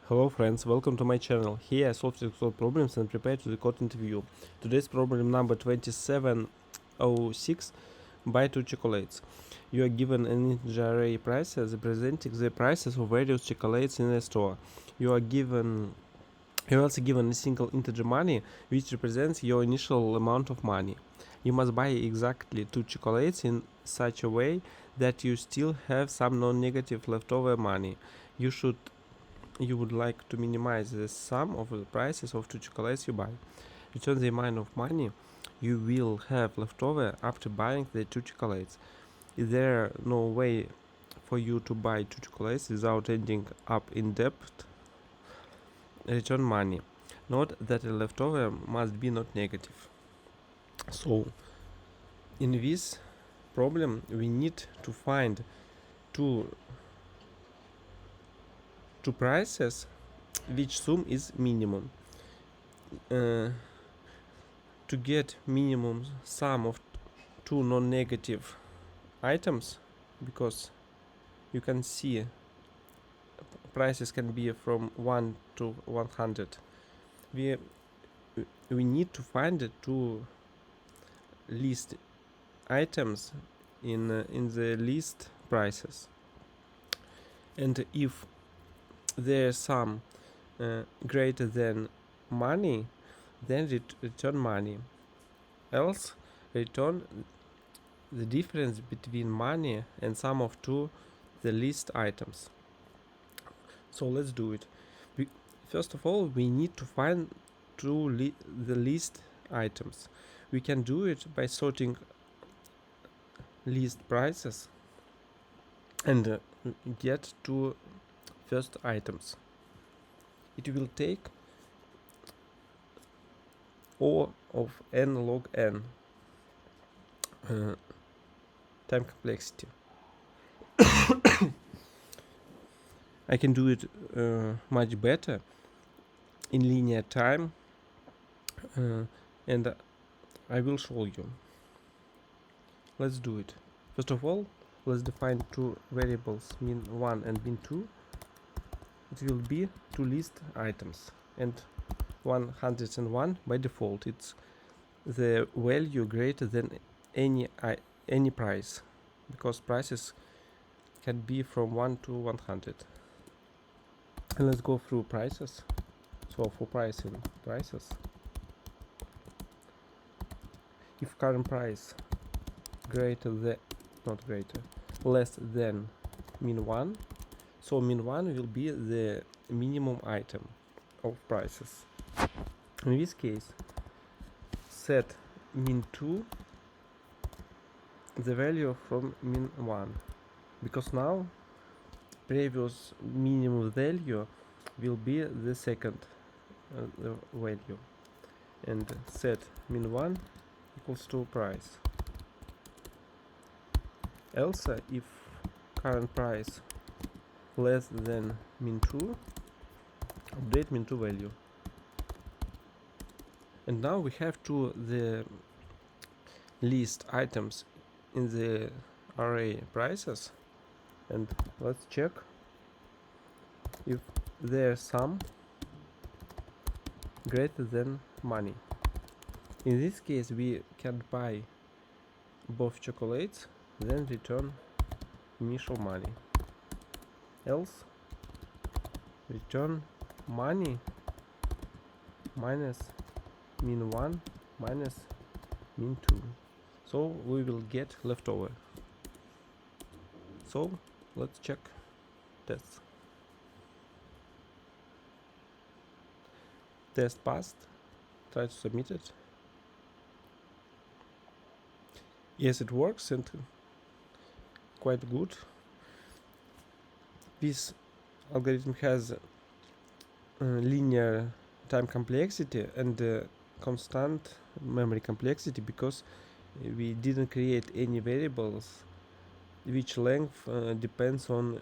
Hello friends, welcome to my channel. Here I solve LeetCode problems and prepare to the code interview. Today's problem number 2706. Buy 2 chocolates. You are given an integer array prices representing the prices of various chocolates in a store. You're also given a single integer money which represents your initial amount of money. You must buy exactly 2 chocolates in such a way that you still have some non-negative leftover money. You would like to minimize the sum of the prices of 2 chocolates you buy. Return the amount of money you will have left over after buying the 2 chocolates. Is there no way for you to buy 2 chocolates without ending up in debt? Return money. Note that the leftover must be not negative. So, in this problem, we need to find two prices which sum is minimum. To get minimum sum of two non-negative items, because you can see prices can be from 1 to 100, we need to find the two least items in the least prices, and if their sum greater than money, then return money, else return the difference between money and sum of two the least items. So let's do it. First of all, we need to find the least items. We can do it by sorting least prices and get to first items. It will take O of n log n time complexity. I can do it much better in linear time, and I will show you. Let's do it. First of all, let's define two variables, min1 and min2. It will be two least items, and 101 by default it's the value greater than any price, because prices can be from 1 to 100. And let's go through prices. So for pricing prices, if current price less than min1, so min1 will be the minimum item of prices. In this case, set min2 the value from min1, because now previous minimum value will be the second value, and set min1 equals to price. Else, if current price less than min2, update min2 value. And now we have the least items in the array prices, and let's check if their sum greater than money. In this case, we can buy both chocolates, then return initial money. Else, return money minus min1 minus min2. So we will get leftover. So let's check tests. Test passed. Try to submit it. Yes, it works, and quite good. This algorithm has linear time complexity and constant memory complexity, because we didn't create any variables which length depends on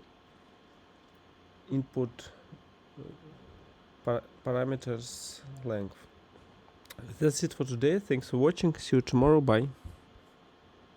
input parameters length. That's it for today. Thanks for watching. See you tomorrow. Bye.